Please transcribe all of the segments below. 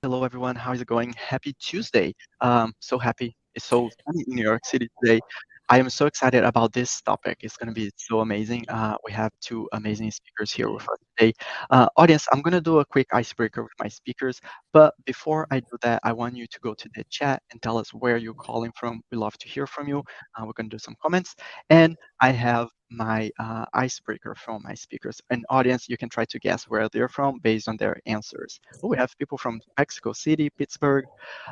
Hello, everyone. How is it going? Happy Tuesday. So happy. It's so sunny in New York City today. I am so excited about this topic. It's going to be so amazing. We have two amazing speakers here with us today. Audience, I'm going to do a quick icebreaker with my speakers. But before I do that, I want you to go to the chat and tell us where you're calling from. We love to hear from you. We're going to do some comments. And I have my icebreaker from my speakers. And audience, you can try to guess where they're from based on their answers. Oh, we have people from Mexico City, Pittsburgh.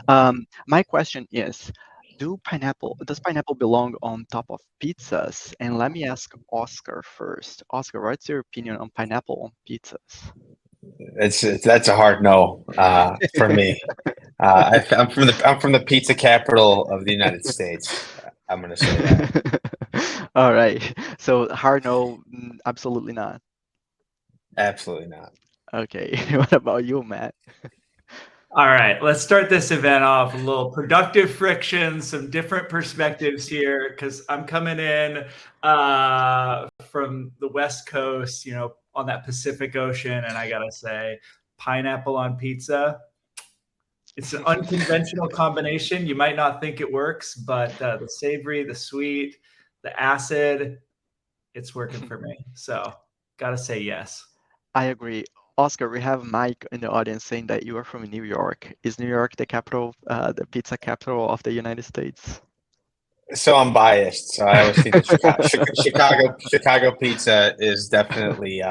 My question is, does pineapple belong on top of pizzas? And let me ask Oscar first. Oscar, what's your opinion on pineapple on pizzas? That's a hard no for me. I'm from the pizza capital of the United States. I'm gonna say that. All right. So hard no, absolutely not. Absolutely not. Okay. What about you, Matt? All right, let's start this event off. A little productive friction, some different perspectives here, because I'm coming in from the West Coast, on that Pacific Ocean, and I gotta say, pineapple on pizza. It's an unconventional combination. You might not think it works, but the savory, the sweet, the acid, it's working for me. So, gotta say yes. I agree. Oscar, we have Mike in the audience saying that you are from New York. Is New York the capital, the pizza capital of the United States? So I'm biased. So I always think that Chicago pizza is definitely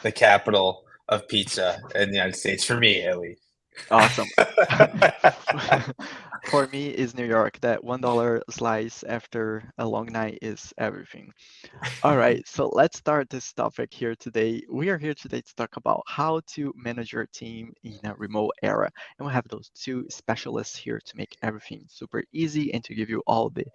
the capital of pizza in the United States for me, at least. Awesome. For me, is New York. That $1 slice after a long night is everything. All right, so let's start this topic here today. We are here today to talk about how to manage your team in a remote era. And we have those two specialists here to make everything super easy and to give you all the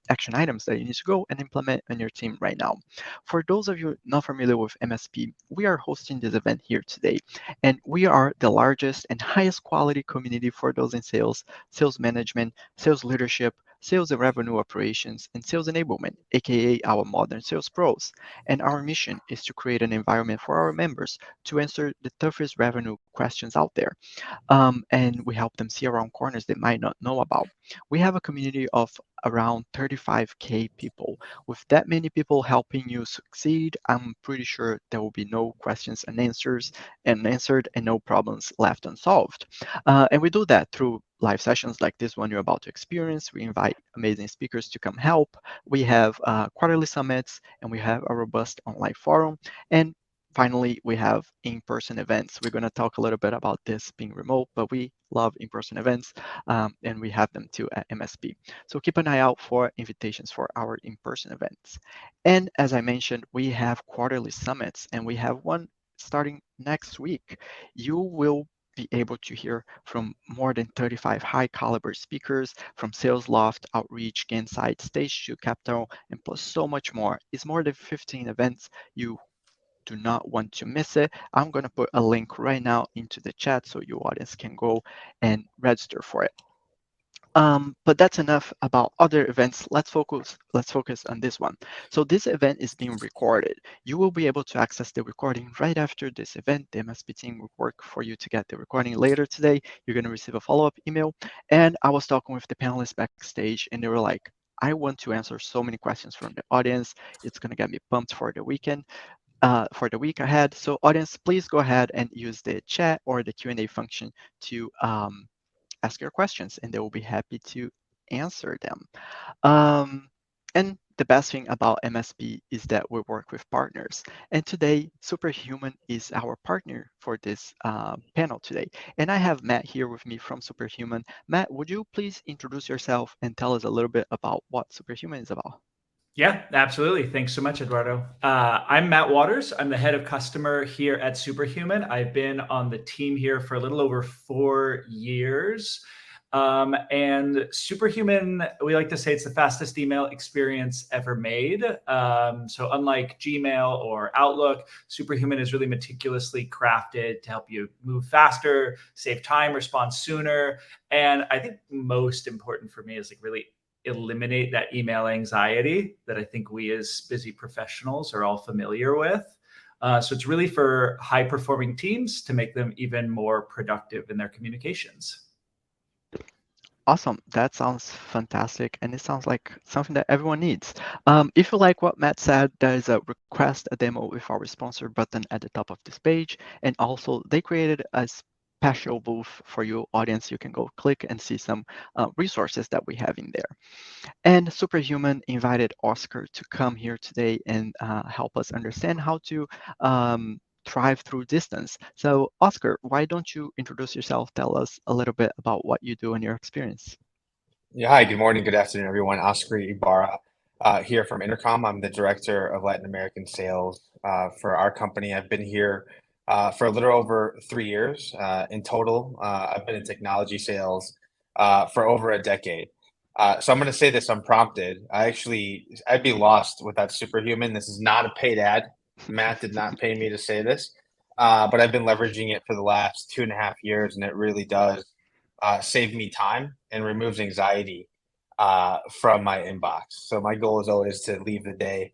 action items that you need to go and implement on your team right now. For those of you not familiar with MSP, we are hosting this event here today. And we are the largest and highest quality community for those in sales, sales management, sales leadership, sales and revenue operations, and sales enablement, aka our modern sales pros. And our mission is to create an environment for our members to answer the toughest revenue questions out there. And we help them see around corners they might not know about. We have a community of around 35K people. With that many people helping you succeed, I'm pretty sure there will be no questions and answers and answered and no problems left unsolved. And we do that through live sessions like this one you're about to experience. We invite amazing speakers to come help. We have quarterly summits and we have a robust online forum. And finally, we have in-person events. We're going to talk a little bit about this being remote, but we love in-person events and we have them too at MSP. So keep an eye out for invitations for our in-person events. And as I mentioned, we have quarterly summits and we have one starting next week. You will be able to hear from more than 35 high caliber speakers from Sales Loft, Outreach, Gainsight, Stage 2 Capital, and plus so much more. It's more than 15 events. You do not want to miss it. I'm going to put a link right now into the chat so your audience can go and register for it. But that's enough about other events. Let's focus on this one. So this event is being recorded. You will be able to access the recording right after this event. The MSP team will work for you to get the recording later today. You're going to receive a follow-up email. And I was talking with the panelists backstage, and they were like, I want to answer so many questions from the audience. It's going to get me pumped for the weekend. For the week ahead. So audience, please go ahead and use the chat or the Q&A function to ask your questions and they will be happy to answer them. And the best thing about MSP is that we work with partners. And today, Superhuman is our partner for this panel today. And I have Matt here with me from Superhuman. Matt, would you please introduce yourself and tell us a little bit about what Superhuman is about? Yeah, absolutely. Thanks so much, Eduardo. I'm Matt Waters. I'm the head of customer here at Superhuman. I've been on the team here for a little over 4 years. And Superhuman, we like to say it's the fastest email experience ever made. So unlike Gmail or Outlook, Superhuman is really meticulously crafted to help you move faster, save time, respond sooner. And I think most important for me is like really eliminate that email anxiety that I think we as busy professionals are all familiar with. So it's really for high-performing teams to make them even more productive in their communications. Awesome. That sounds fantastic. And it sounds like something that everyone needs. If you like what Matt said, there is a request a demo with our sponsor button at the top of this page. And also, they created a special booth for you, audience. You can go click and see some resources that we have in there. And Superhuman invited Oscar to come here today and help us understand how to thrive through distance. So, Oscar, why don't you introduce yourself? Tell us a little bit about what you do and your experience. Yeah, hi, good morning, good afternoon, everyone. Oscar Ibarra here from Intercom. I'm the director of Latin American sales for our company. I've been here for a little over 3 years in total. I've been in technology sales for over a decade. So I'm going to say this unprompted. I'd be lost without Superhuman. This is not a paid ad. Matt did not pay me to say this, but I've been leveraging it for the last 2.5 years, and it really does save me time and removes anxiety from my inbox. So my goal is always to leave the day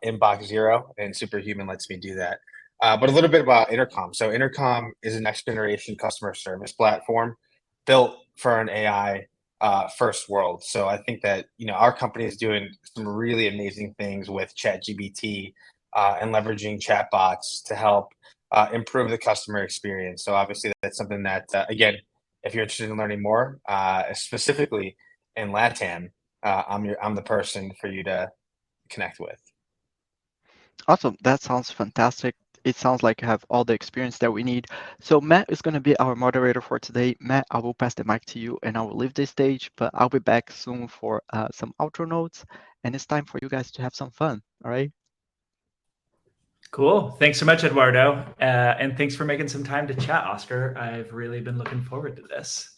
inbox zero, and Superhuman lets me do that. But a little bit about Intercom. So Intercom is a next generation customer service platform built for an AI first world. So I think that our company is doing some really amazing things with ChatGPT and leveraging chatbots to help improve the customer experience. So obviously that's something that again, if you're interested in learning more, specifically in LATAM, I'm the person for you to connect with. Awesome. That sounds fantastic. It sounds like you have all the experience that we need. So Matt is going to be our moderator for today. Matt, I will pass the mic to you and I will leave this stage, but I'll be back soon for some outro notes. And it's time for you guys to have some fun. All right. Cool. Thanks so much, Eduardo. And thanks for making some time to chat, Oscar. I've really been looking forward to this.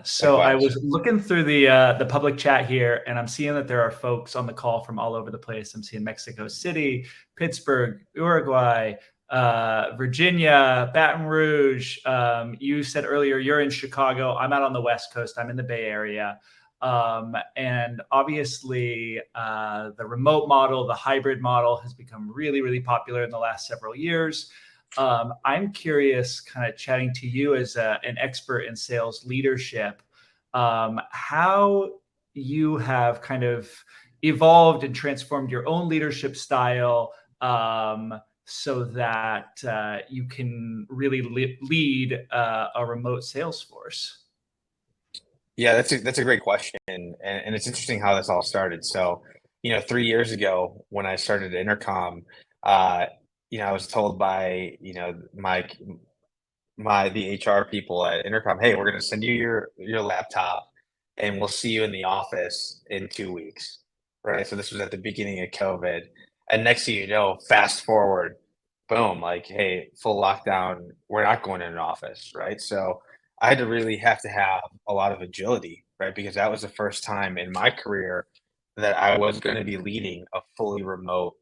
So I was looking through the public chat here, and I'm seeing that there are folks on the call from all over the place. I'm seeing Mexico City, Pittsburgh, Uruguay, Virginia, Baton Rouge. You said earlier you're in Chicago. I'm out on the West Coast. I'm in the Bay Area. And obviously, the remote model, the hybrid model has become really, really popular in the last several years. I'm curious, kind of chatting to you as an expert in sales leadership, how you have kind of evolved and transformed your own leadership style so that you can really lead a remote sales force. Yeah, that's a great question, and it's interesting how this all started. So, 3 years ago when I started Intercom, I was told by the HR people at Intercom, hey, we're going to send you your laptop, and we'll see you in the office in 2 weeks, right? So this was at the beginning of COVID, and next thing you know, fast forward, boom, like, hey, full lockdown, we're not going in an office, right? So I had to really have a lot of agility, right? Because that was the first time in my career that I was going to be leading a fully remote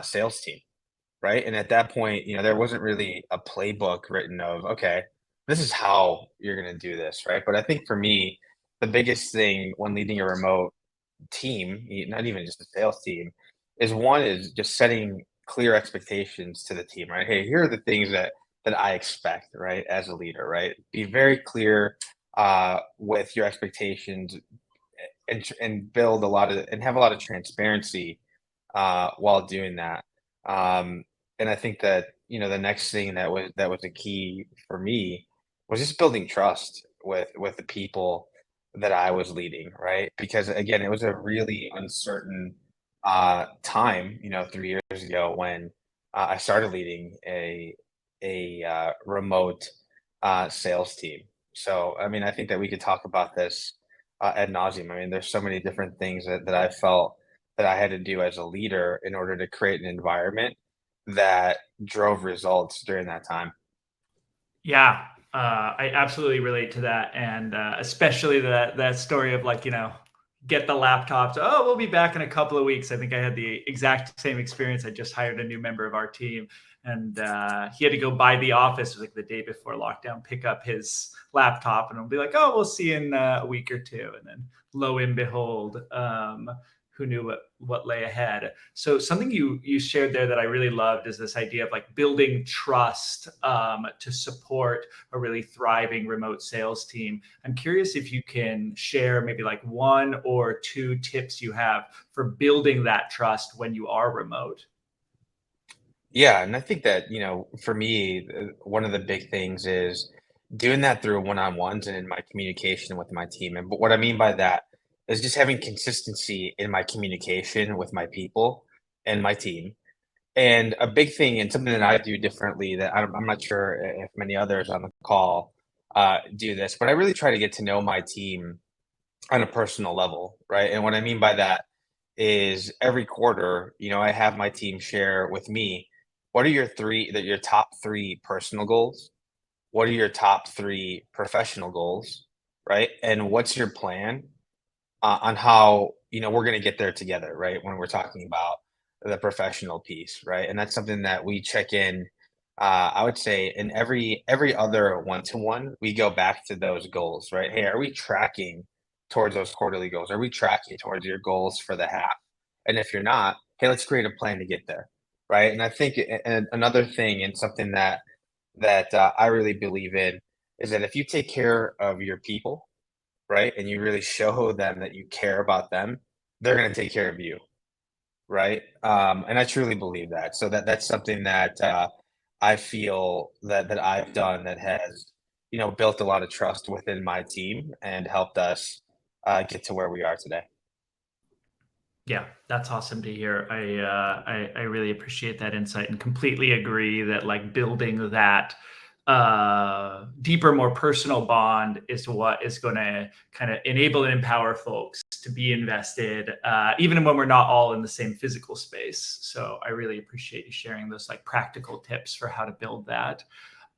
sales team, right? And at that point, there wasn't really a playbook written of, okay, this is how you're going to do this, right? But I think for me, the biggest thing when leading a remote team, not even just a sales team, is just setting clear expectations to the team, right? Hey, here are the things that I expect, right, as a leader, right? Be very clear with your expectations and build and have a lot of transparency while doing that. And I think that the next thing that was a key for me was just building trust with the people that I was leading, right? Because again, it was a really uncertain time, 3 years ago when I started leading a remote sales team. So, I mean, I think that we could talk about this ad nauseum. I mean, there's so many different things that I felt that I had to do as a leader in order to create an environment that drove results during that time. Yeah, I absolutely relate to that, and especially that story of get the laptops. Oh, we'll be back in a couple of weeks. I think I had the exact same experience. I just hired a new member of our team, and he had to go by the office. It was like the day before lockdown, pick up his laptop, and it'll be like, oh, we'll see you in a week or two. And then lo and behold, who knew what lay ahead. So something you shared there that I really loved is this idea of like building trust to support a really thriving remote sales team. I'm curious if you can share maybe like 1 or 2 tips you have for building that trust when you are remote. Yeah, and I think that, for me, one of the big things is doing that through one-on-ones and in my communication with my team. And but what I mean by that is just having consistency in my communication with my people and my team. And a big thing and something that I do differently that I'm not sure if many others on the call do this, but I really try to get to know my team on a personal level, right? And what I mean by that is every quarter, I have my team share with me what are your top 3 personal goals? What are your top 3 professional goals, right? And what's your plan on how we're going to get there together, right? When we're talking about the professional piece, right? And that's something that we check in. I would say in every other one-to-one, we go back to those goals, right? Hey, are we tracking towards those quarterly goals? Are we tracking towards your goals for the half? And if you're not, hey, let's create a plan to get there, right? And I think another thing and something that I really believe in is that if you take care of your people, right, and you really show them that you care about them, they're going to take care of you, right? And I truly believe that. So that's something that I feel that I've done that has, built a lot of trust within my team and helped us get to where we are today. Yeah, that's awesome to hear. I really appreciate that insight and completely agree that like building that deeper, more personal bond is what is going to kind of enable and empower folks to be invested, even when we're not all in the same physical space. So I really appreciate you sharing those like practical tips for how to build that.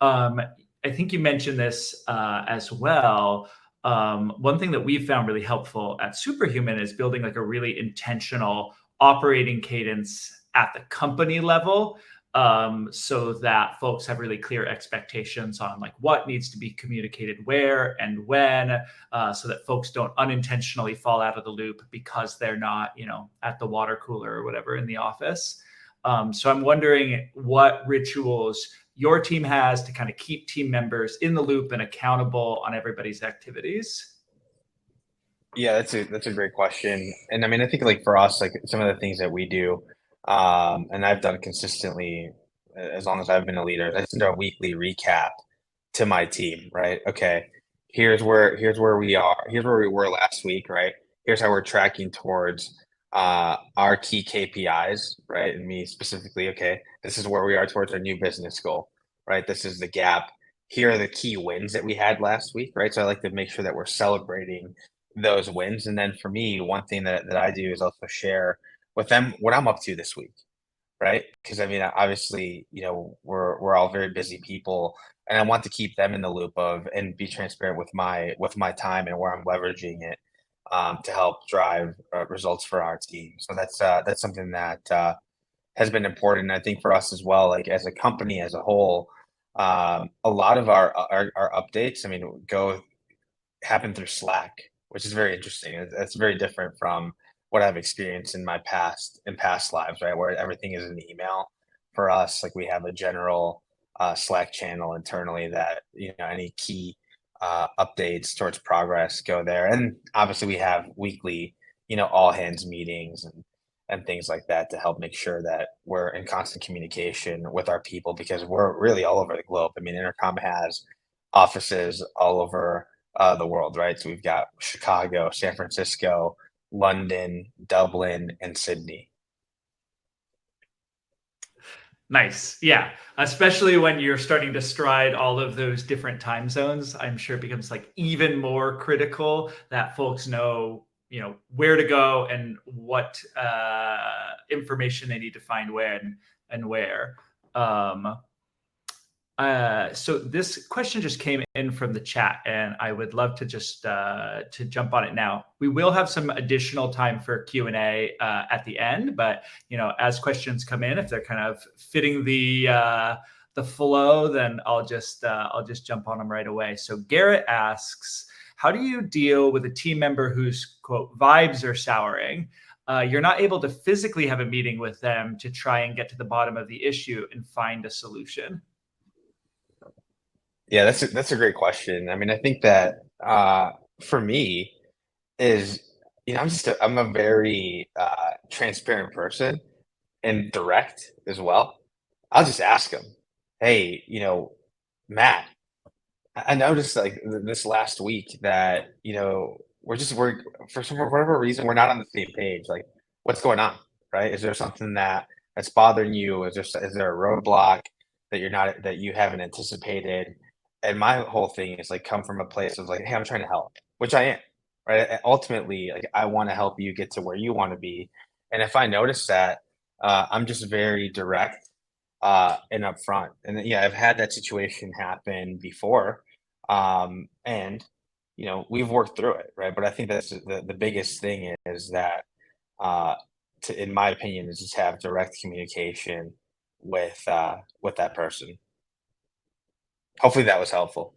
I think you mentioned this as well. One thing that we've found really helpful at Superhuman is building like a really intentional operating cadence at the company level, so that folks have really clear expectations on like what needs to be communicated where and when, so that folks don't unintentionally fall out of the loop because they're not, at the water cooler or whatever in the office. So I'm wondering what rituals your team has to kind of keep team members in the loop and accountable on everybody's activities. Yeah, that's a great question. And I mean, I think like for us, like some of the things that we do, and I've done consistently as long as I've been a leader, I send a weekly recap to my team, right? Okay, here's where we are, here's where we were last week, right? Here's how we're tracking towards our key KPIs, right? And me specifically, okay, this is where we are towards our new business goal, right? This is the gap. Here are the key wins that we had last week, right? So I like to make sure that we're celebrating those wins. And then for me, one thing that I do is also share with them what I'm up to this week, right? Because I mean, obviously, we're all very busy people, and I want to keep them in the loop of and be transparent with my time and where I'm leveraging it to help drive results for our team. So that's something that has been important, I think, for us as well. Like as a company as a whole, a lot of our updates, I mean, go happen through Slack, which is very interesting. It's very different from what I've experienced in past lives, right? Where everything is an email. For us, like we have a general Slack channel internally that any key updates towards progress go there, and obviously we have weekly all hands meetings and things like that to help make sure that we're in constant communication with our people because we're really all over the globe. I mean, Intercom has offices all over the world, right? So we've got Chicago, San Francisco, London, Dublin, and Sydney. Nice. Yeah. Especially when you're starting to stride all of those different time zones, I'm sure it becomes like even more critical that folks know, where to go and what information they need to find when and where. So this question just came in from the chat, and I would love to just to jump on it now. We will have some additional time for Q&A at the end, but as questions come in, if they're kind of fitting the flow, then I'll just jump on them right away. So Garrett asks, how do you deal with a team member whose quote vibes are souring? you're not able to physically have a meeting with them to try and get to the bottom of the issue and find a solution. Yeah, that's a great question. I mean, I think that for me is, I'm a very transparent person and direct as well. I'll just ask them, hey, Matt, I noticed like this last week that we're for some whatever reason we're not on the same page. Like, what's going on, right? Is there something that's bothering you? Is there a roadblock that you haven't anticipated? And my whole thing is like come from a place of like, hey, I'm trying to help, which I am, right? Ultimately, like I want to help you get to where you want to be, and if I notice that, I'm just very direct and upfront. And yeah, I've had that situation happen before, and we've worked through it, right? But I think that's the biggest thing is that, uh, in my opinion, is just have direct communication with that person. Hopefully, that was helpful.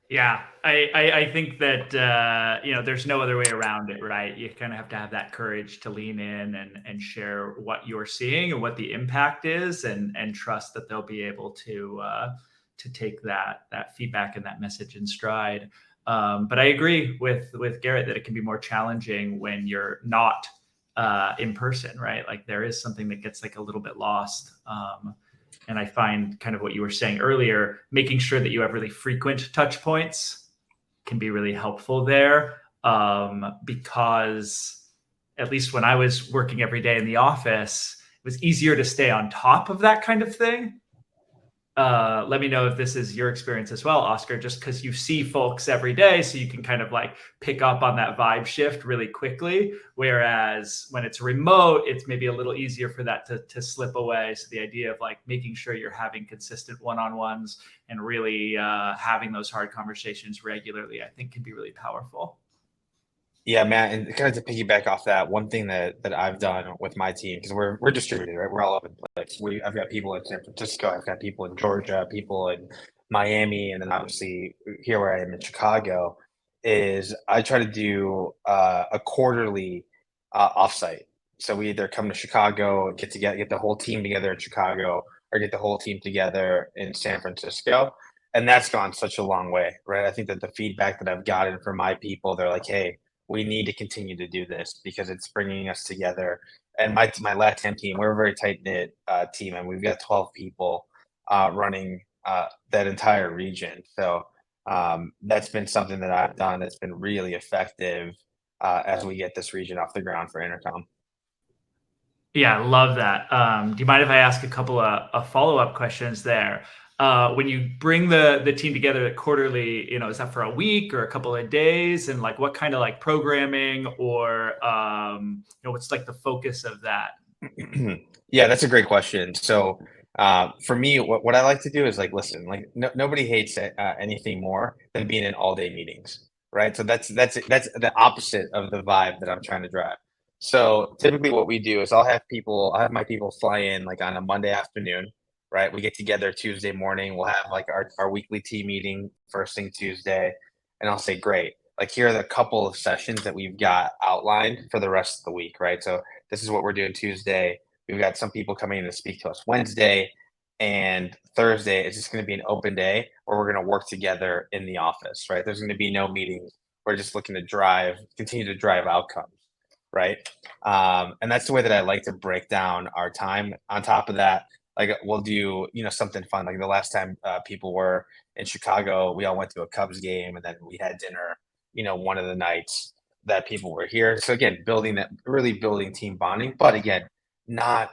Yeah, I think that there's no other way around it, right? You kind of have to have that courage to lean in and share what you're seeing and what the impact is, and trust that they'll be able to take that feedback and that message in stride. But I agree with Garrett that it can be more challenging when you're not in person, right? Like there is something that gets like a little bit lost. And I find kind of what you were saying earlier, making sure that you have really frequent touch points can be really helpful there. Because at least when I was working every day in the office, it was easier to stay on top of that kind of thing. Let me know if this is your experience as well, Oscar, just because you see folks every day. So you can kind of like pick up on that vibe shift really quickly. Whereas when it's remote, it's maybe a little easier for that to slip away. So the idea of like making sure you're having consistent one-on-ones and really having those hard conversations regularly, I think can be really powerful. Yeah, Matt, and kind of to piggyback off that, one thing that I've done with my team, because we're distributed, right? We're all over the place. I've got people in San Francisco, I've got people in Georgia, people in Miami, and then obviously here where I am in Chicago, is I try to do a quarterly offsite. So we either come to Chicago, get the whole team together in Chicago, or get the whole team together in San Francisco. And that's gone such a long way, right? I think that the feedback that I've gotten from my people, they're like, hey, we need to continue to do this because it's bringing us together. And my LATAM team, we're a very tight knit team, and we've got 12 people running that entire region. So that's been something that I've done that's been really effective as we get this region off the ground for Intercom. Yeah, love that. Do you mind if I ask a couple of follow-up questions there? When you bring the team together quarterly, is that for a week or a couple of days? And like what kind of like programming or what's like the focus of that? Yeah, that's a great question. So, for me, what I like to do is like, listen, like nobody hates anything more than being in all day meetings, right? So that's the opposite of the vibe that I'm trying to drive. So typically, what we do is I'll have my people fly in like on a Monday afternoon, right? We get together Tuesday morning. We'll have like our weekly team meeting first thing Tuesday, and I'll say, great. Like here are the couple of sessions that we've got outlined for the rest of the week, right? So this is what we're doing Tuesday. We've got some people coming in to speak to us Wednesday, and Thursday is just going to be an open day where we're going to work together in the office, right? There's going to be no meetings. We're just looking to continue to drive outcomes, right? And that's the way that I like to break down our time. On top of that, like we'll do, something fun. Like the last time people were in Chicago, we all went to a Cubs game, and then we had dinner, one of the nights that people were here. So again, really building team bonding, but again, not,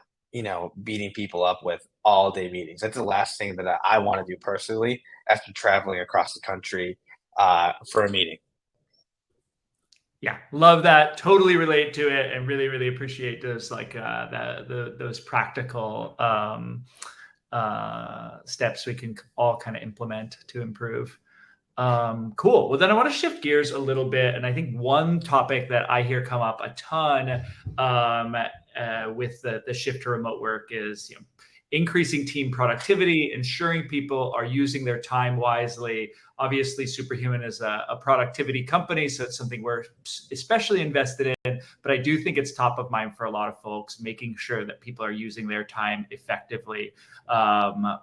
beating people up with all day meetings. That's the last thing that I want to do personally after traveling across the country for a meeting. Yeah, love that. Totally relate to it, and really, really appreciate those like those practical steps we can all kind of implement to improve. Cool. Well, then I want to shift gears a little bit, and I think one topic that I hear come up a ton with the shift to remote work is increasing team productivity, ensuring people are using their time wisely. Obviously, Superhuman is a productivity company, so it's something we're especially invested in. But I do think it's top of mind for a lot of folks, making sure that people are using their time effectively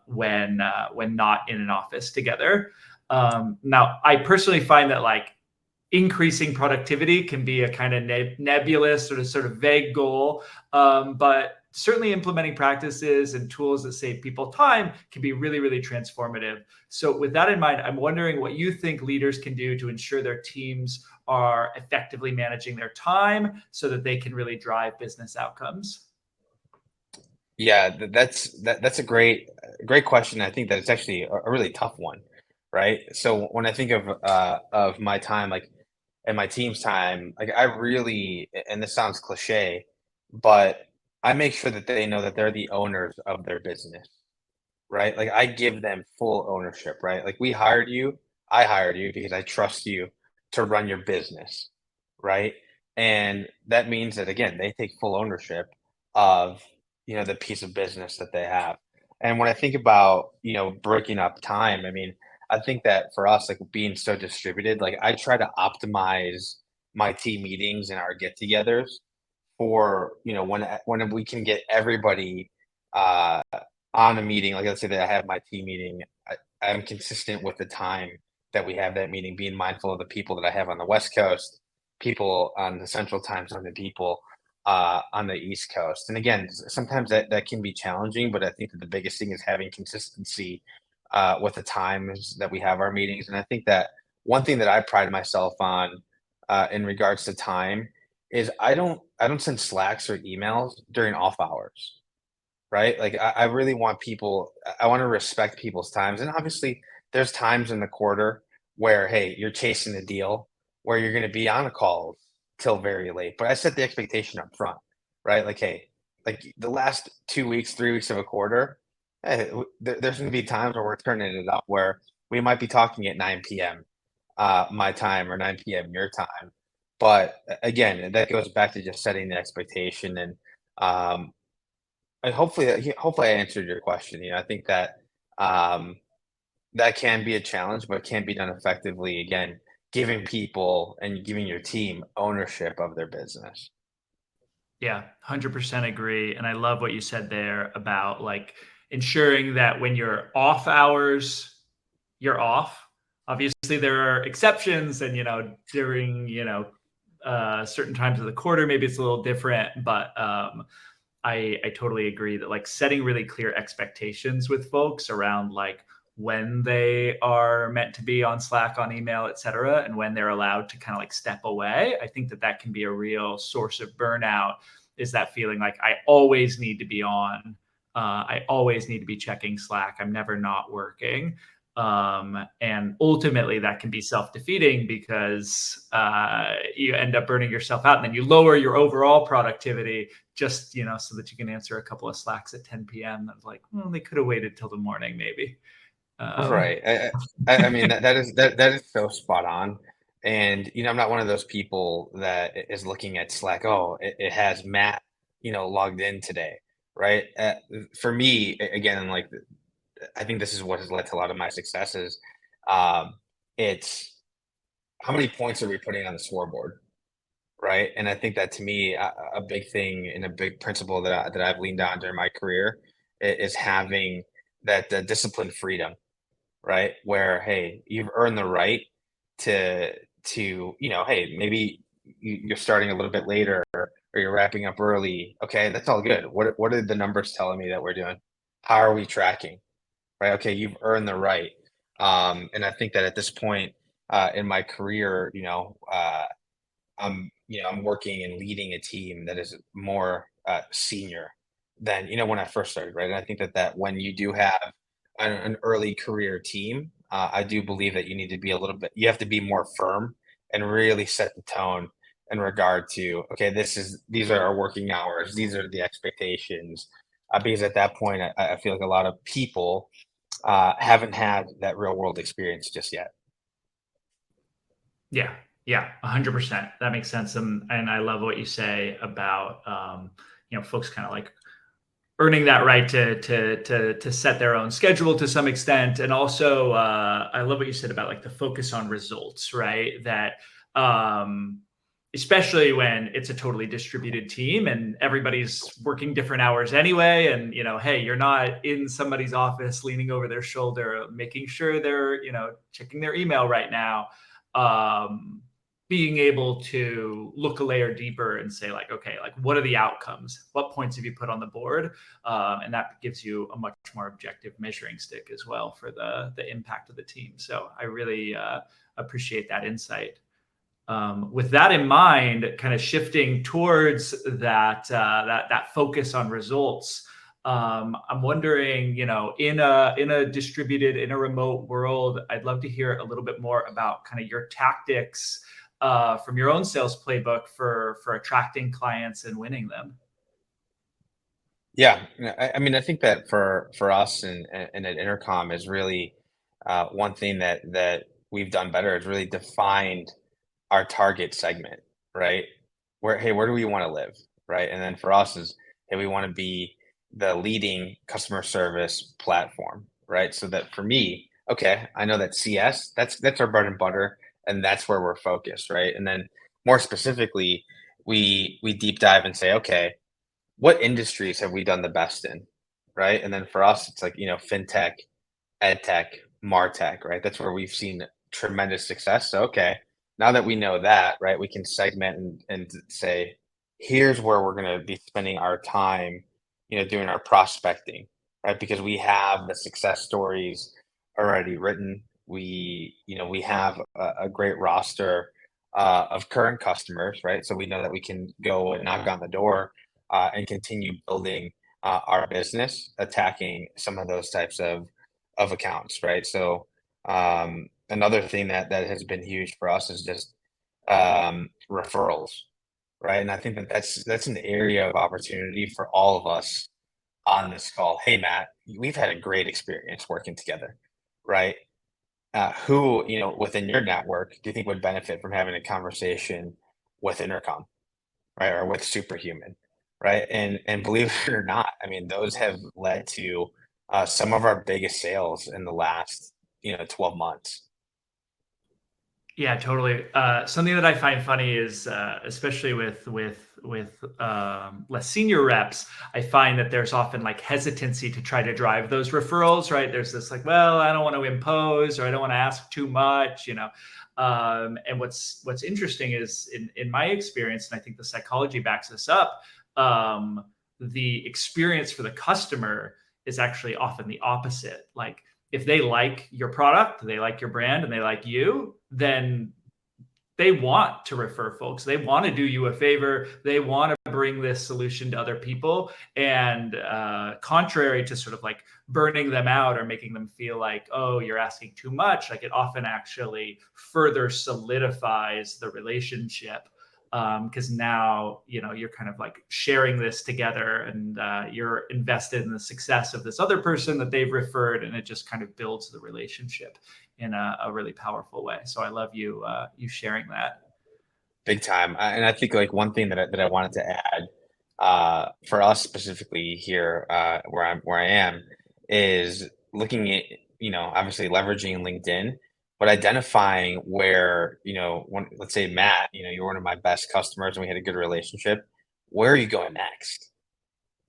when not in an office together. Now, I personally find that like increasing productivity can be a kind of nebulous sort of vague goal, but certainly implementing practices and tools that save people time can be really, really transformative. So with that in mind, I'm wondering what you think leaders can do to ensure their teams are effectively managing their time so that they can really drive business outcomes. Yeah, that's a great question. I think that it's actually a really tough one, right? So when I think of my time, like and my team's time, like I really, and this sounds cliche, but I make sure that they know that they're the owners of their business, right? Like I give them full ownership, right? Like I hired you because I trust you to run your business, right? And that means that again, they take full ownership of, the piece of business that they have. And when I think about, breaking up time, I mean, I think that for us, like being so distributed, like I try to optimize my team meetings and our get-togethers for, when we can get everybody uh on a meeting, like let's say that I have my team meeting, I'm consistent with the time that we have that meeting, being mindful of the people that I have on the West Coast, people on the Central Time Zone, and people on the East Coast. And again, sometimes that can be challenging, but I think that the biggest thing is having consistency with the times that we have our meetings. And I think that one thing that I pride myself on in regards to time is I don't send Slacks or emails during off hours, right? Like I really want people, I want to respect people's times. And obviously there's times in the quarter where, hey, you're chasing the deal, where you're going to be on a call till very late. But I set the expectation up front, right? Like, hey, like the last 2 weeks, 3 weeks of a quarter, hey, there's going to be times where we're turning it up where we might be talking at 9 p.m. My time or 9 p.m. your time. But again, that goes back to just setting the expectation and um, and hopefully I answered your question. I think that um, that can be a challenge, but it can be done effectively. Again, giving people and giving your team ownership of their business. Yeah, 100% agree. And I love what you said there about like ensuring that when you're off hours, you're off. Obviously, there are exceptions, and during certain times of the quarter, maybe it's a little different. But I totally agree that like setting really clear expectations with folks around like when they are meant to be on Slack, on email, et cetera, and when they're allowed to kind of like step away. I think that can be a real source of burnout, is that feeling like I always need to be on. I always need to be checking Slack. I'm never not working. And ultimately that can be self-defeating because you end up burning yourself out, and then you lower your overall productivity just so that you can answer a couple of Slacks at 10 p.m. That's like, well, they could have waited till the morning maybe. Right. I mean that is so spot on. And I'm not one of those people that is looking at Slack. Oh, it has Matt, logged in today, right? For me, again, like I think this is what has led to a lot of my successes. Um, it's how many points are we putting on the scoreboard, right? And I think that to me, a big thing and a big principle that I've leaned on during my career is having that disciplined freedom, right? Where, hey, you've earned the right to hey, maybe you're starting a little bit later or you're wrapping up early. Okay, that's all good. What are the numbers telling me that we're doing? How are we tracking? Right? Okay, you've earned the right. And I think that at this point in my career, I'm working and leading a team that is more senior than when I first started, right? And I think that when you do have an early career team, I do believe that you need to be you have to be more firm and really set the tone in regard to, okay, these are our working hours, these are the expectations, because at that point, I feel like a lot of people haven't had that real world experience just yet. Yeah, yeah, 100%. That makes sense. And I love what you say about folks kind of like earning that right to set their own schedule to some extent. And also, I love what you said about like the focus on results, right? That especially when it's a totally distributed team and everybody's working different hours anyway, and hey, you're not in somebody's office leaning over their shoulder making sure they're checking their email right now. Being able to look a layer deeper and say like, okay, like what are the outcomes, what points have you put on the board, and that gives you a much more objective measuring stick as well for the impact of the team. So I really appreciate that insight. With that in mind, kind of shifting towards that focus on results, I'm wondering, in a distributed, in a remote world, I'd love to hear a little bit more about kind of your tactics from your own sales playbook for attracting clients and winning them. Yeah, I mean, I think that for us and at Intercom is really one thing that we've done better is really defined our target segment, right? Where do we want to live, right? And then for us is, hey, we want to be the leading customer service platform, right? So that for me, okay, I know that CS, that's our bread and butter, and that's where we're focused, right? And then more specifically, we deep dive and say, okay, what industries have we done the best in, right? And then for us, it's like, fintech, ed tech, martech, right? That's where we've seen tremendous success. So, okay, now that we know that, right, we can segment and say, here's where we're going to be spending our time, doing our prospecting, right? Because we have the success stories already written. We have a great roster of current customers, right? So we know that we can go and knock on the door and continue building our business, attacking some of those types of accounts, right? So another thing that has been huge for us is just referrals, right? And I think that's an area of opportunity for all of us on this call. Hey, Matt, we've had a great experience working together, right? Who within your network do you think would benefit from having a conversation with Intercom, right, or with Superhuman, right? And believe it or not, I mean, those have led to some of our biggest sales in the last 12 months. Yeah, totally. Something that I find funny is, especially with less senior reps, I find that there's often like hesitancy to try to drive those referrals. Right? There's this like, well, I don't want to impose, or I don't want to ask too much. And what's interesting is in my experience, and I think the psychology backs this up. The experience for the customer is actually often the opposite. Like, if they like your product, they like your brand, and they like you, then they want to refer folks. They want to do you a favor. They want to bring this solution to other people. And contrary to sort of like burning them out or making them feel like, oh, you're asking too much, like it often actually further solidifies the relationship. Because now you're kind of like sharing this together, and you're invested in the success of this other person that they've referred, and it just kind of builds the relationship in a really powerful way. So I love you sharing that. Big time. And I think like one thing that I wanted to add for us specifically here where I am is looking at obviously leveraging LinkedIn, but identifying where when, let's say Matt, you're one of my best customers and we had a good relationship. Where are you going next?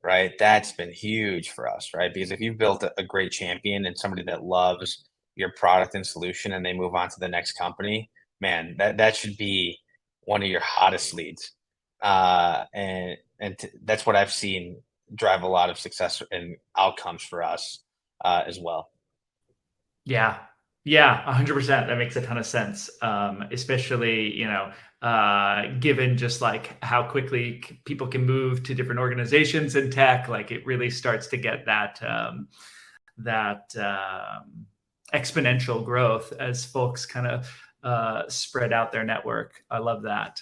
Right? That's been huge for us, right? Because if you've built a great champion and somebody that loves your product and solution and they move on to the next company, man, that should be one of your hottest leads. That's what I've seen drive a lot of success and outcomes for us as well. Yeah. Yeah, 100%. That makes a ton of sense. Especially, given just like how quickly people can move to different organizations in tech, like it really starts to get that exponential growth as folks kind of spread out their network. I love that.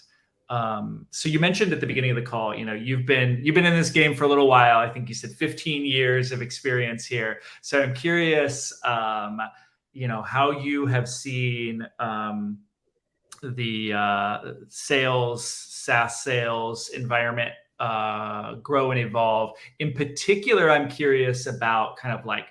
So you mentioned at the beginning of the call, you've been in this game for a little while. I think you said 15 years of experience here. So I'm curious, how you have seen the SaaS sales environment grow and evolve. In particular, I'm curious about kind of like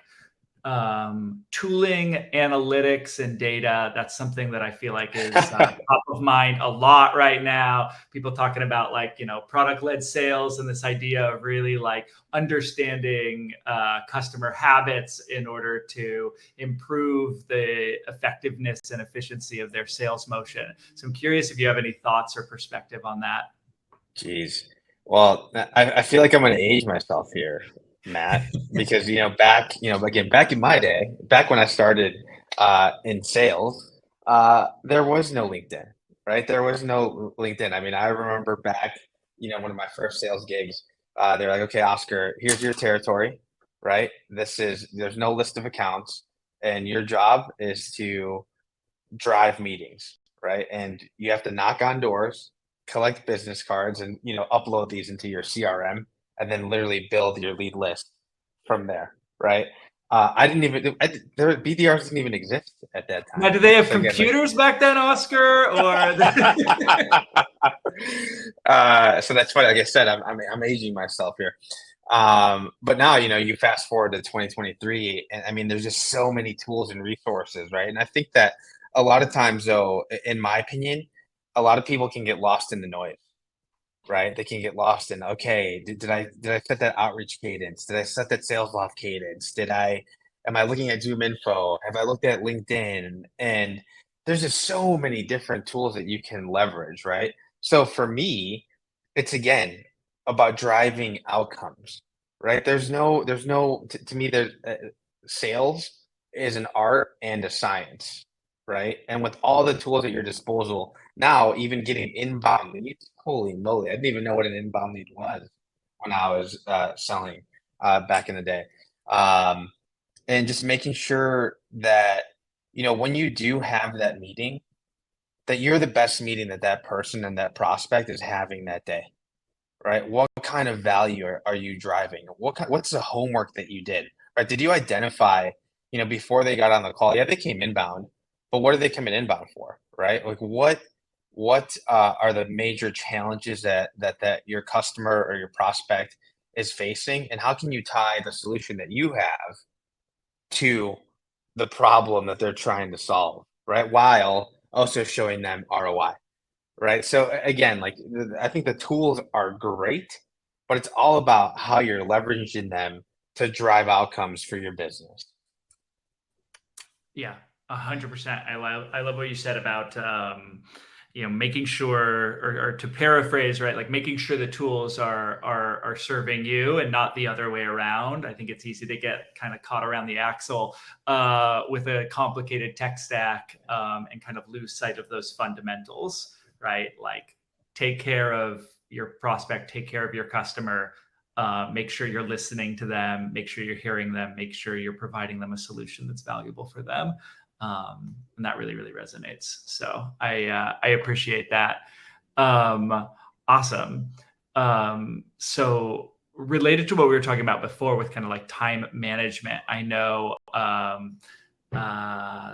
tooling, analytics, and data. That's something that I feel like is top of mind a lot right now. People talking about like, product-led sales and this idea of really like understanding customer habits in order to improve the effectiveness and efficiency of their sales motion. So I'm curious if you have any thoughts or perspective on that. Jeez. Well, I feel like I'm going to age myself here, Matt, because back in my day, back when I started in sales, there was no LinkedIn, right? There was no LinkedIn. I mean, I remember back, one of my first sales gigs. They're like, okay, Oscar, here's your territory, right? There's no list of accounts, and your job is to drive meetings, right? And you have to knock on doors, collect business cards, and upload these into your CRM, and then literally build your lead list from there, right? I didn't even BDRs didn't even exist at that time. Now, do they have So again, computers back then, Oscar? Or so that's funny. Like I said, I'm aging myself here. But now, you fast forward to 2023, and I mean, there's just so many tools and resources, right? And I think that a lot of times, though, in my opinion, a lot of people can get lost in the noise, right? They can get lost in, okay, did I set that outreach cadence? Did I set that sales loft cadence? Am I looking at Zoom info? Have I looked at LinkedIn? And there's just so many different tools that you can leverage, right? So for me, it's again about driving outcomes, right? To me, there's sales is an art and a science, right? And with all the tools at your disposal, now even getting inbound leads, holy moly, I didn't even know what an inbound lead was when I was selling back in the day. And just making sure that, when you do have that meeting, that you're the best meeting that person and that prospect is having that day, right? What kind of value are you driving? What's the homework that you did, right? Did you identify, before they got on the call? Yeah, they came inbound, but what are they coming inbound for, right? Like what are the major challenges that your customer or your prospect is facing, and how can you tie the solution that you have to the problem that they're trying to solve, right? While also showing them ROI, right? So again, like I think the tools are great, but it's all about how you're leveraging them to drive outcomes for your business. Yeah, 100%. I love what you said about making sure, or to paraphrase, right? Like making sure the tools are serving you and not the other way around. I think it's easy to get kind of caught around the axle with a complicated tech stack and kind of lose sight of those fundamentals, right? Like take care of your prospect, take care of your customer. Make sure you're listening to them, make sure you're hearing them, make sure you're providing them a solution that's valuable for them. And that really, really resonates. So I appreciate that. Awesome. So related to what we were talking about before with kind of like time management, I know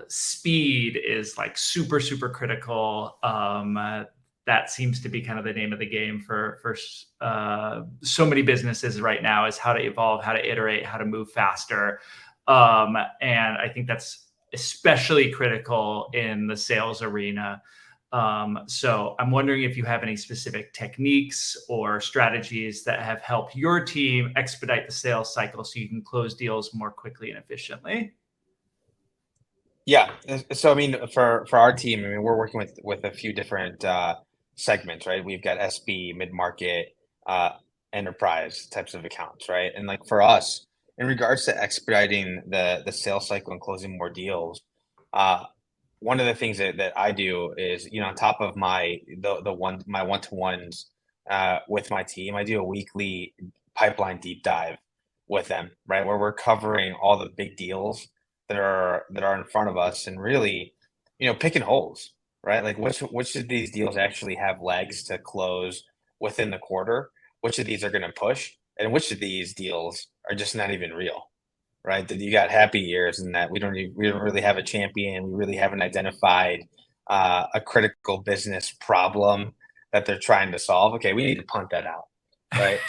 speed is like super, super critical. That seems to be kind of the name of the game for so many businesses right now, is how to evolve, how to iterate, how to move faster. And I think that's especially critical in the sales arena. So I'm wondering if you have any specific techniques or strategies that have helped your team expedite the sales cycle so you can close deals more quickly and efficiently. Yeah. So I mean, for our team, I mean, we're working with a few different segments, right? We've got SB, mid market, enterprise types of accounts, right? And like for us, in regards to expediting the sales cycle and closing more deals, one of the things that I do is, on top of my one-to-ones with my team, I do a weekly pipeline deep dive with them, right? Where we're covering all the big deals that are in front of us, and really, picking holes, right? Like which of these deals actually have legs to close within the quarter? Which of these are going to push, and which of these deals are just not even real, right? That you got happy years, and that we don't really have a champion. We really haven't identified a critical business problem that they're trying to solve. Okay, we need to punt that out, right?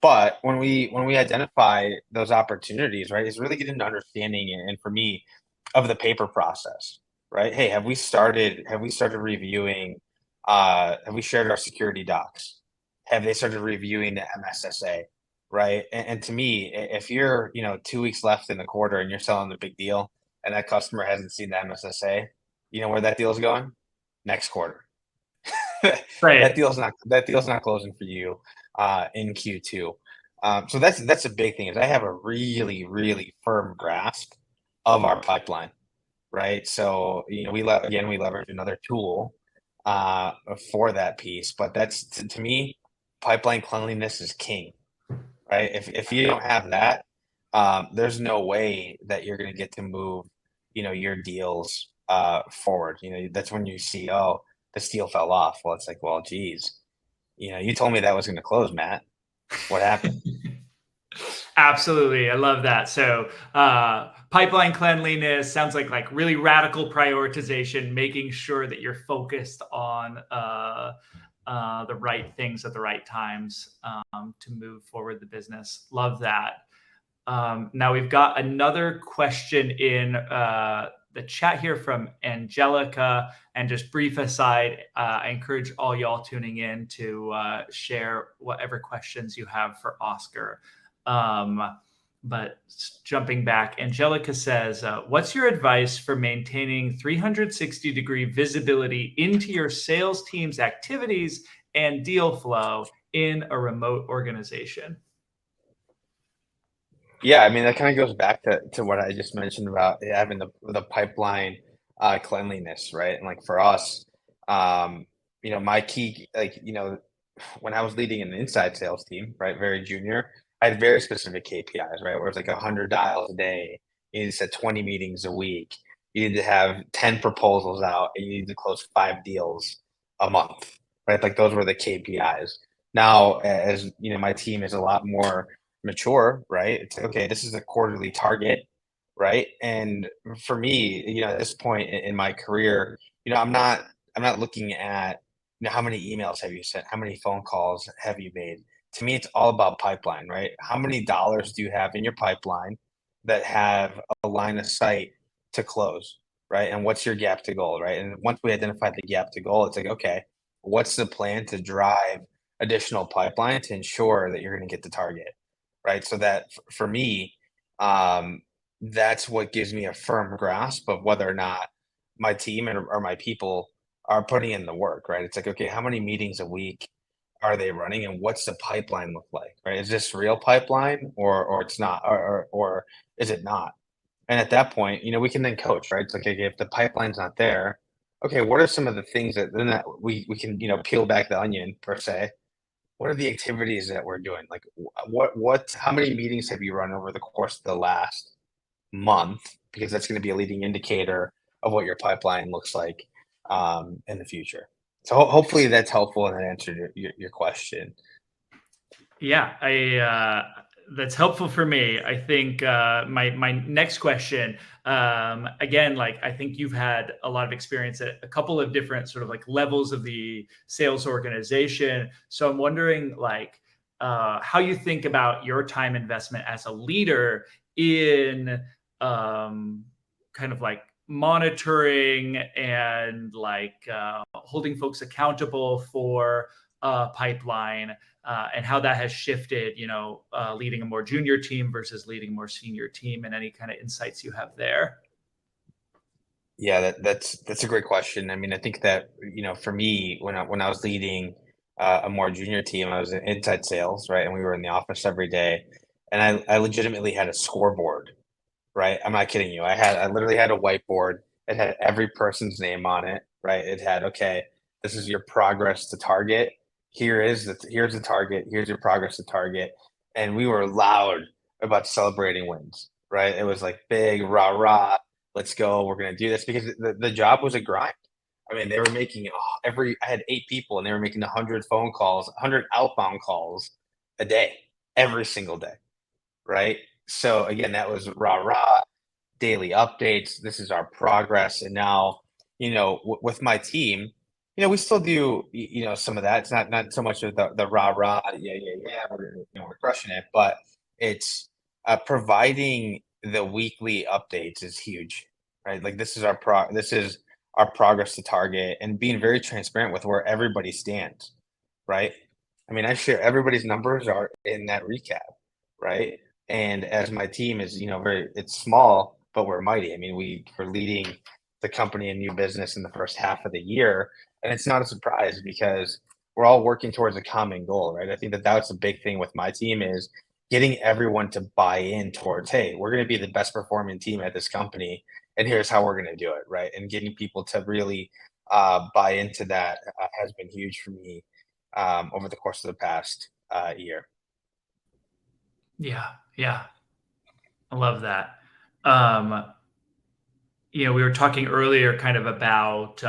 But when we identify those opportunities, right, it's really getting to understanding and for me of the paper process, right? Hey, have we started reviewing have we shared our security docs? Have they started reviewing the MSSA? Right. And to me, if you're, 2 weeks left in the quarter and you're selling a big deal and that customer hasn't seen the MSSA, you know where that deal's going? Next quarter. that Right. deal's not closing for you in Q2. So that's a big thing is I have a really, really firm grasp of our pipeline, right? So, we leverage another tool for that piece, but that's to me, pipeline cleanliness is king, right? If you don't have that, there's no way that you're going to get to move, your deals forward. That's when you see, oh, this deal fell off. Well, it's like, well, geez, you told me that was going to close, Matt. What happened? Absolutely. I love that. So, pipeline cleanliness sounds like really radical prioritization, making sure that you're focused on the right things at the right times to move forward the business. Love that. Now we've got another question in the chat here from Angelica. And just brief aside, I encourage all y'all tuning in to share whatever questions you have for Oscar. But jumping back, Angelica says, what's your advice for maintaining 360-degree visibility into your sales team's activities and deal flow in a remote organization? Yeah, I mean, that kind of goes back to what I just mentioned about having the pipeline cleanliness, right? And like for us, my key, when I was leading an inside sales team, right, very junior, I had very specific KPIs, right? Where it's like 100 dials a day, you need to set 20 meetings a week, you need to have 10 proposals out, and you need to close 5 deals a month, right? Like those were the KPIs. Now, as you know, my team is a lot more mature, right? It's like, okay, this is a quarterly target, right? And for me, at this point in my career, I'm not looking at how many emails have you sent, how many phone calls have you made. To me, it's all about pipeline, right? How many dollars do you have in your pipeline that have a line of sight to close, right? And what's your gap to goal, right? And once we identify the gap to goal, it's like, okay, what's the plan to drive additional pipeline to ensure that you're going to get the target, right? So that for me, um, that's what gives me a firm grasp of whether or not my team or my people are putting in the work, right? It's like, okay, how many meetings a week are they running, and what's the pipeline look like, right? Is this real pipeline, or it's not, or is it not? And at that point, we can then coach, right? It's like, okay, if the pipeline's not there, okay, what are some of the things that we can peel back the onion per se, what are the activities that we're doing? Like, how many meetings have you run over the course of the last month? Because that's going to be a leading indicator of what your pipeline looks like in the future. So hopefully that's helpful and that answered your question. Yeah, I that's helpful for me. I think my next question, again, like I think you've had a lot of experience at a couple of different sort of like levels of the sales organization. So I'm wondering like how you think about your time investment as a leader in kind of like monitoring and like holding folks accountable for pipeline and how that has shifted, leading a more junior team versus leading a more senior team, and any kind of insights you have there. Yeah, that's a great question. I mean, I think that for me, when I was leading a more junior team, I was in inside sales, right, and we were in the office every day, and I legitimately had a scoreboard. Right? I'm not kidding you. I literally had a whiteboard. It had every person's name on it, right? It had, okay, this is your progress to target. Here's the target. Here's your progress to target. And we were loud about celebrating wins, right? It was like big rah rah. Let's go. We're gonna do this because the job was a grind. I mean, they were making I had 8 people and they were making 100 phone calls, 100 outbound calls a day, every single day, right? So again, that was rah rah, daily updates. This is our progress. And now, with my team, We still do, some of that. It's not so much of the rah rah, yeah, we're crushing it, but it's providing the weekly updates is huge, right? Like this is our progress to target, and being very transparent with where everybody stands, right? I mean, I share everybody's numbers are in that recap, right? And as my team is, it's small, but we're mighty. I mean, we're leading the company in new business in the first half of the year, and it's not a surprise because we're all working towards a common goal, right? I think that that's a big thing with my team is getting everyone to buy in towards, hey, we're going to be the best performing team at this company, and here's how we're going to do it, right? And getting people to really buy into that has been huge for me over the course of the past year. Yeah, yeah, I love that. Um, we were talking earlier kind of about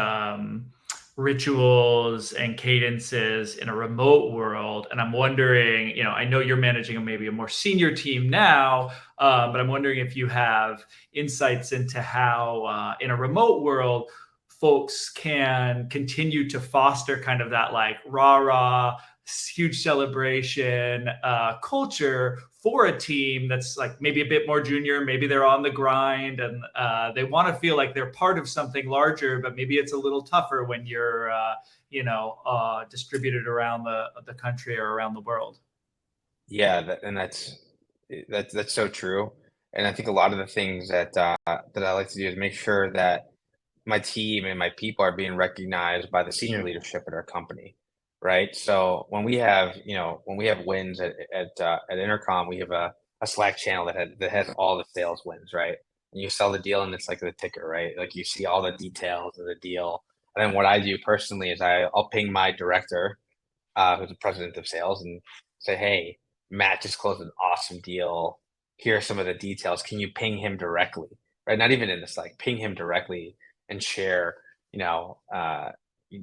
rituals and cadences in a remote world. And I'm wondering, I know you're managing maybe a more senior team now, but I'm wondering if you have insights into how in a remote world, folks can continue to foster kind of that like rah rah, huge celebration culture for a team that's like maybe a bit more junior, maybe they're on the grind and they want to feel like they're part of something larger, but maybe it's a little tougher when you're distributed around the country or around the world. Yeah, and that's so true. And I think a lot of the things that I like to do is make sure that my team and my people are being recognized by the senior leadership at our company, right? So when we have wins at Intercom, we have a Slack channel that has all the sales wins, right? And you sell the deal, and it's like the ticker, right? Like you see all the details of the deal. And then what I do personally is I'll ping my director, who's the president of sales, and say, "Hey, Matt just closed an awesome deal. Here are some of the details. Can you ping him directly?" Right? Not even in this, like ping him directly and share, you know, uh,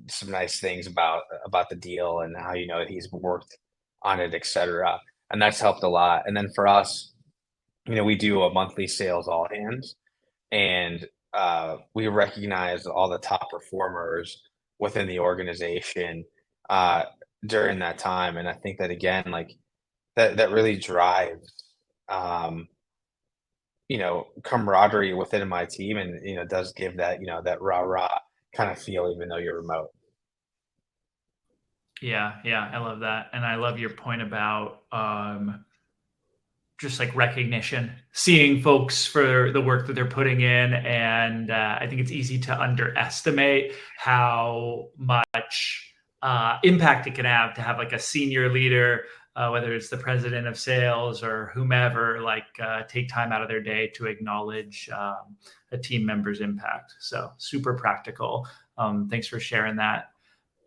some nice things about the deal and how that he's worked on it, etc. And that's helped a lot. And then for us, we do a monthly sales all hands, and we recognize all the top performers within the organization uh, during that time. And I think that again, like that really drives um, camaraderie within my team, and does give that that rah rah kind of feel, even though you're remote. Yeah, yeah, I love that. And I love your point about just like recognition, seeing folks for the work that they're putting in. And I think it's easy to underestimate how much impact it can have to have like a senior leader, whether it's the president of sales or whomever, like take time out of their day to acknowledge a team member's impact. So super practical. Thanks for sharing that.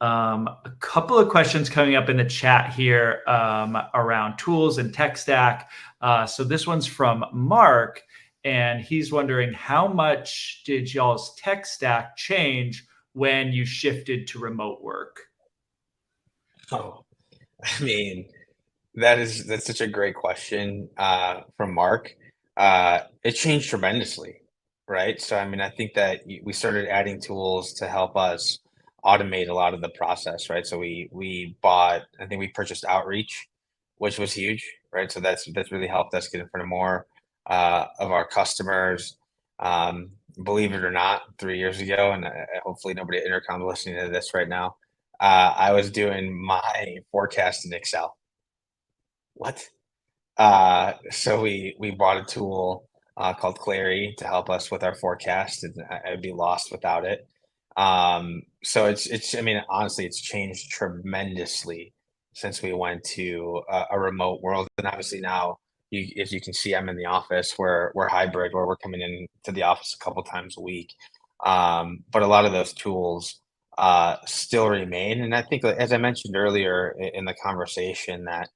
A couple of questions coming up in the chat here around tools and tech stack. So this one's from Mark, and he's wondering how much did y'all's tech stack change when you shifted to remote work? Oh, I mean, that's such a great question from Mark. It changed tremendously, right? So I mean, I think that we started adding tools to help us automate a lot of the process, right? So I think we purchased Outreach, which was huge, right? So that's really helped us get in front of more of our customers. Believe it or not, 3 years ago, and hopefully nobody at Intercom is listening to this right now. I was doing my forecast in Excel. What? So we bought a tool called Clary to help us with our forecast, and I'd be lost without it. So it's I mean, honestly, it's changed tremendously since we went to a remote world. And obviously now, as you can see, I'm in the office. We're hybrid, where we're coming in to the office a couple times a week. But a lot of those tools still remain, and I think, as I mentioned earlier in the conversation, that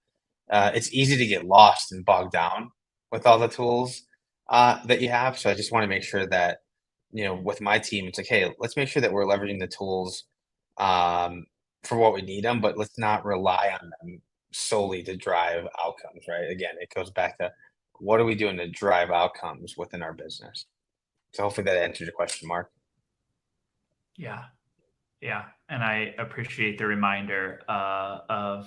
it's easy to get lost and bogged down with all the tools that you have. So I just want to make sure that, with my team, it's like, hey, let's make sure that we're leveraging the tools um, for what we need them, but let's not rely on them solely to drive outcomes, right? Again, it goes back to what are we doing to drive outcomes within our business? So hopefully that answers your question, Mark. Yeah. Yeah, and I appreciate the reminder of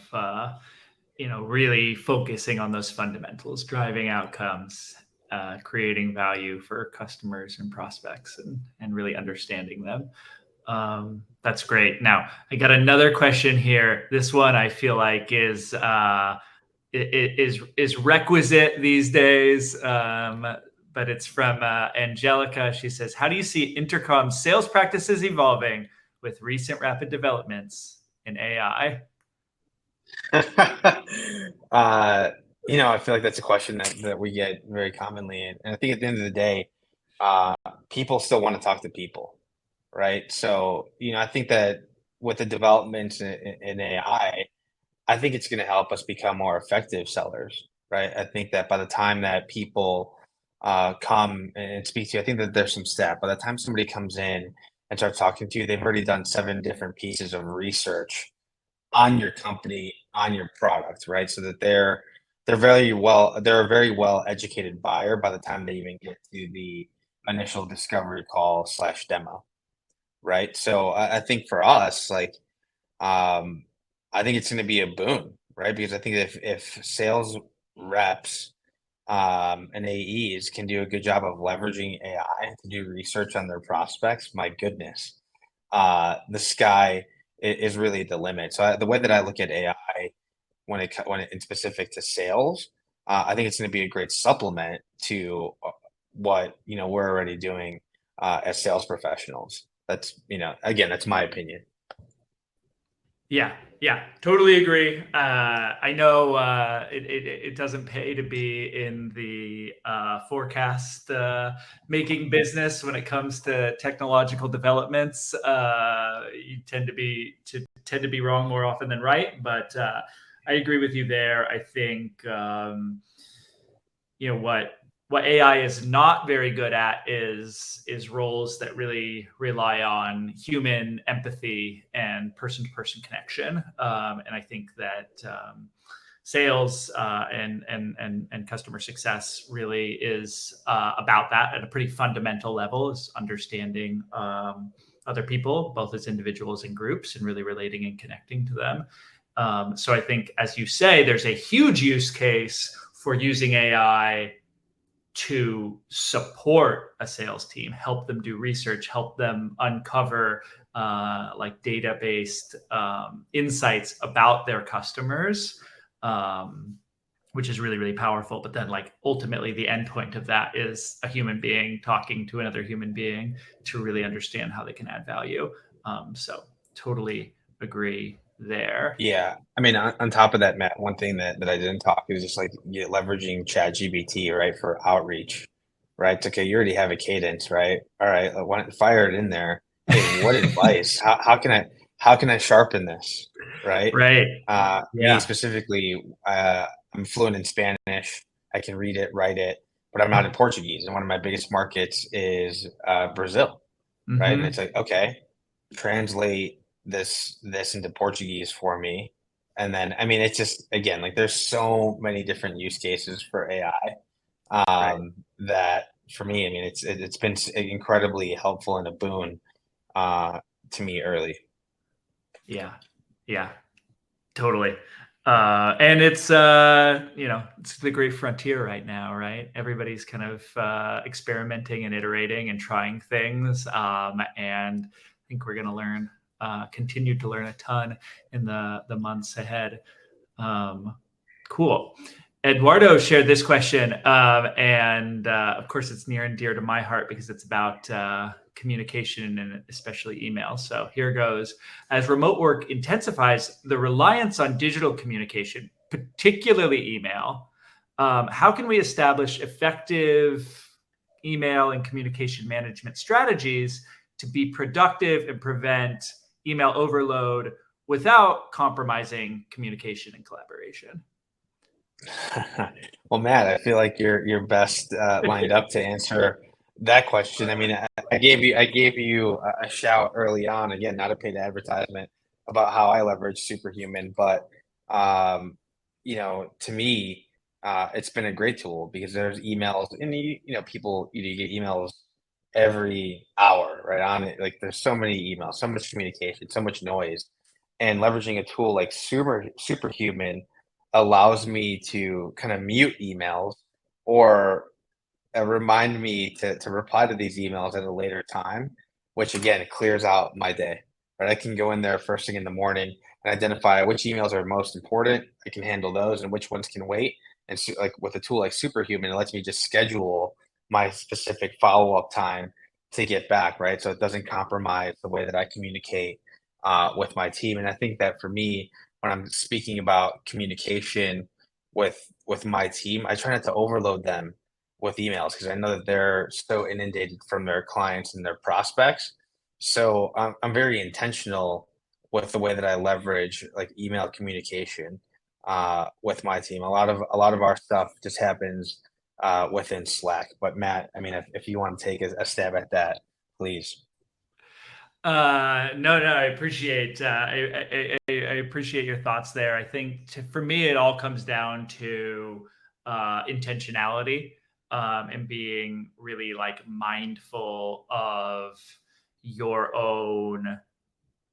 really focusing on those fundamentals, driving outcomes, creating value for customers and prospects, and really understanding them. That's great. Now, I got another question here. This one I feel like is requisite these days. But it's from Angelica. She says, "How do you see Intercom's sales practices evolving with recent rapid developments in AI?" I feel like that's a question that we get very commonly. And I think at the end of the day, people still want to talk to people, right? So, I think that with the developments in AI, I think it's going to help us become more effective sellers, right? I think that by the time that people come and speak to you, I think that there's some stat. By the time somebody comes in and starts talking to you, they've already done 7 different pieces of research on your company, on your product, right? So that they're a very well educated buyer by the time they even get to the initial discovery call slash demo, right? So I think for us, like, um, I think it's going to be a boon, right? Because I think if sales reps and AEs can do a good job of leveraging AI to do research on their prospects, my goodness, the sky is really the limit. So the way that I look at AI when it in specific to sales, I think it's going to be a great supplement to what we're already doing as sales professionals. That's again, that's my opinion. Yeah, totally agree. I know it doesn't pay to be in the forecast making business when it comes to technological developments. You tend to be wrong more often than right, but I agree with you there. I think what AI is not very good at is roles that really rely on human empathy and person to person connection. And I think that sales and customer success really is about that at a pretty fundamental level, is understanding other people, both as individuals and groups, and really relating and connecting to them. So I think, as you say, there's a huge use case for using AI to support a sales team, help them do research, help them uncover like data-based insights about their customers, which is really, really powerful. But then, like, ultimately, the endpoint of that is a human being talking to another human being to really understand how they can add value. So totally agree there. Yeah, I mean, on top of that, Matt, one thing that I didn't talk is just like leveraging Chat GPT, right, for outreach, right? It's okay, you already have a cadence, right? All right, why don't fire it in there? Hey, what advice? How can I sharpen this, right? Right. Me Yeah. specifically, I'm fluent in Spanish. I can read it, write it, but I'm not in Portuguese, and one of my biggest markets is Brazil, right? And it's Mm-hmm. like, okay, translate this into Portuguese for me. And then, I mean, it's just, again, like there's so many different use cases for AI Right. that for me, I mean, it's been incredibly helpful and a boon uh, to me early. Yeah. Yeah. Totally. And it's it's the great frontier right now, right? Everybody's kind of experimenting and iterating and trying things, and I think we're going to continue to learn a ton in the months ahead. Um, cool. Eduardo shared this question, and of course, it's near and dear to my heart because it's about communication and especially email. So here goes. As remote work intensifies the reliance on digital communication, particularly email, how can we establish effective email and communication management strategies to be productive and prevent email overload without compromising communication and collaboration? Well, Matt, I feel like you're best lined up to answer that question. I mean, I gave you a shout early on. Again, not a paid advertisement about how I leverage Superhuman, but to me, it's been a great tool because there's emails, and people you get emails every hour, right? On it, like there's so many emails, so much communication, so much noise, and leveraging a tool like Superhuman allows me to kind of mute emails or remind me to reply to these emails at a later time, which again clears out my day. Right, I can go in there first thing in the morning and identify which emails are most important. I can handle those, and which ones can wait. And so, like with a tool like Superhuman, it lets me just schedule my specific follow up time to get back. Right, so it doesn't compromise the way that I communicate with my team. And I think that for me, when I'm speaking about communication with my team, I try not to overload them with emails because I know that they're so inundated from their clients and their prospects. So I'm very intentional with the way that I leverage like email communication with my team. A lot of our stuff just happens within Slack. But Matt, I mean, if you want to take a stab at that, please. No, I appreciate I appreciate your thoughts there. I think for me, it all comes down to intentionality, and being really like mindful of your own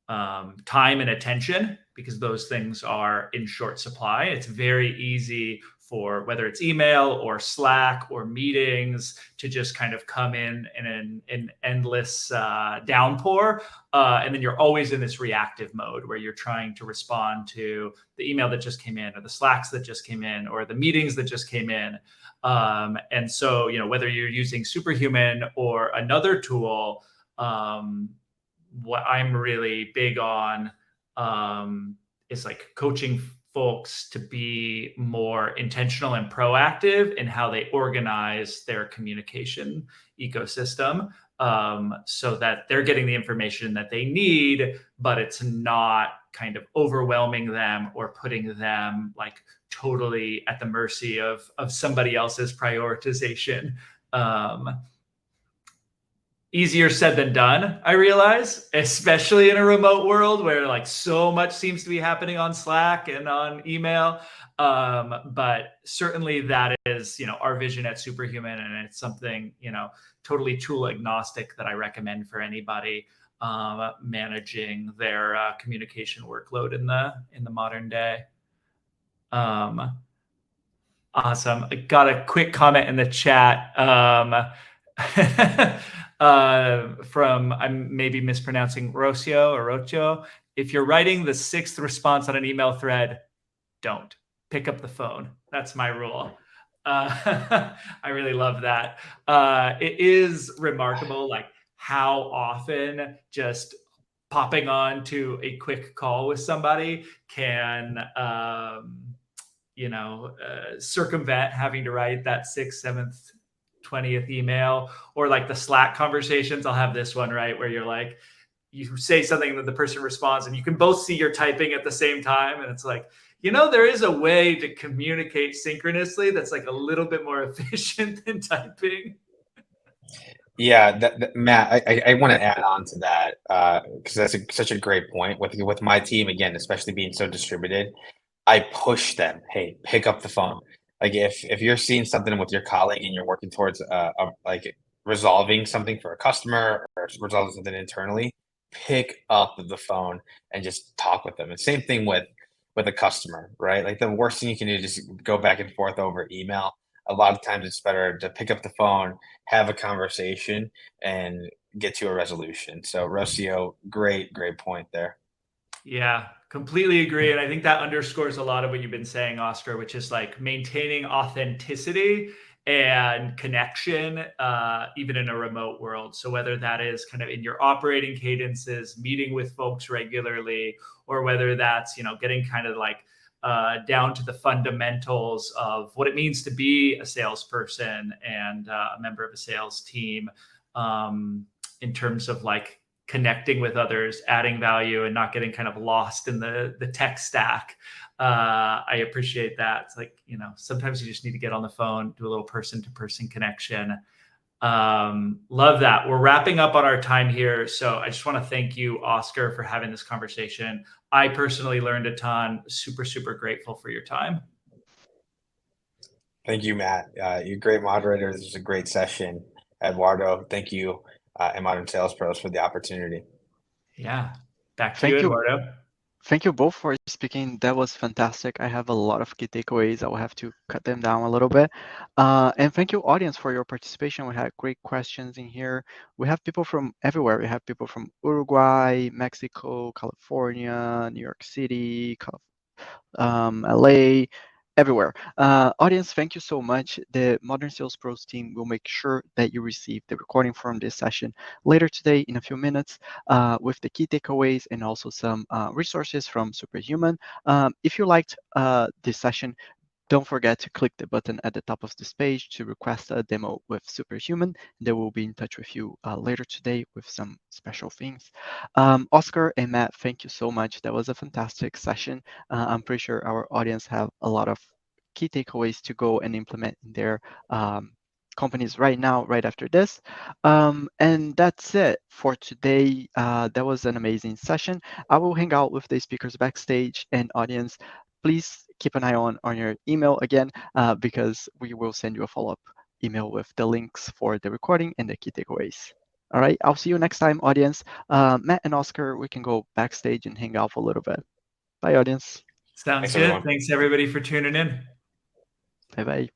time and attention, because those things are in short supply. It's very easy for whether it's email or Slack or meetings to just kind of come in an endless downpour. And then you're always in this reactive mode where you're trying to respond to the email that just came in or the Slacks that just came in or the meetings that just came in. And so, whether you're using Superhuman or another tool, what I'm really big on is like coaching folks to be more intentional and proactive in how they organize their communication ecosystem, so that they're getting the information that they need, but it's not kind of overwhelming them or putting them like totally at the mercy of somebody else's prioritization. Easier said than done, I realize, especially in a remote world where like so much seems to be happening on Slack and on email. But certainly that is, our vision at Superhuman, and it's something, totally tool agnostic that I recommend for anybody managing their communication workload in the modern day. Awesome. I got a quick comment in the chat. From, I'm maybe mispronouncing Rocio or Rocio. If you're writing the 6th response on an email thread, don't pick up the phone. That's my rule. I really love that. It is remarkable, like how often just popping on to a quick call with somebody can, circumvent having to write that 6th, 7th, 20th email, or like the Slack conversations. I'll have this one, right, where you're like, you say something that the person responds and you can both see you're typing at the same time. And it's like, there is a way to communicate synchronously that's like a little bit more efficient than typing. Yeah, Matt, I want to add on to that because that's such a great point with my team again, especially being so distributed. I push them, hey, pick up the phone. Like if you're seeing something with your colleague and you're working towards like resolving something for a customer or resolving something internally, pick up the phone and just talk with them. And same thing with a customer, right? Like the worst thing you can do is just go back and forth over email. A lot of times it's better to pick up the phone, have a conversation, and get to a resolution. So Rocio, great point there. Yeah, completely agree. And I think that underscores a lot of what you've been saying, Oscar, which is like maintaining authenticity and connection, even in a remote world. So whether that is kind of in your operating cadences, meeting with folks regularly, or whether that's, getting kind of like down to the fundamentals of what it means to be a salesperson and a member of a sales team, in terms of like connecting with others, adding value, and not getting kind of lost in the tech stack. I appreciate that. It's like, sometimes you just need to get on the phone, do a little person-to-person connection. Love that. We're wrapping up on our time here. So I just want to thank you, Oscar, for having this conversation. I personally learned a ton. Super, super grateful for your time. Thank you, Matt. You're a great moderator. This was a great session. Eduardo. Thank you, and Modern Sales Pros for the opportunity. Yeah. Back to you, Thank you. Eduardo. Thank you both for speaking. That was fantastic. I have a lot of key takeaways. I will have to cut them down a little bit. And thank you, audience, for your participation. We had great questions in here. We have people from everywhere. We have people from Uruguay, Mexico, California, New York City, LA, everywhere. Audience, thank you so much. The Modern Sales Pros team will make sure that you receive the recording from this session later today in a few minutes with the key takeaways and also some resources from Superhuman. If you liked this session, don't forget to click the button at the top of this page to request a demo with Superhuman. They will be in touch with you later today with some special things. Oscar and Matt, thank you so much. That was a fantastic session. I'm pretty sure our audience have a lot of key takeaways to go and implement in their companies right now, right after this. And that's it for today. That was an amazing session. I will hang out with the speakers backstage and audience. Please keep an eye on your email again because we will send you a follow-up email with the links for the recording and the key takeaways. All right, I'll see you next time, audience. Matt and Oscar, we can go backstage and hang out for a little bit. Bye, audience. Sounds Thanks, good. everyone. Thanks, everybody, for tuning in. Bye-bye.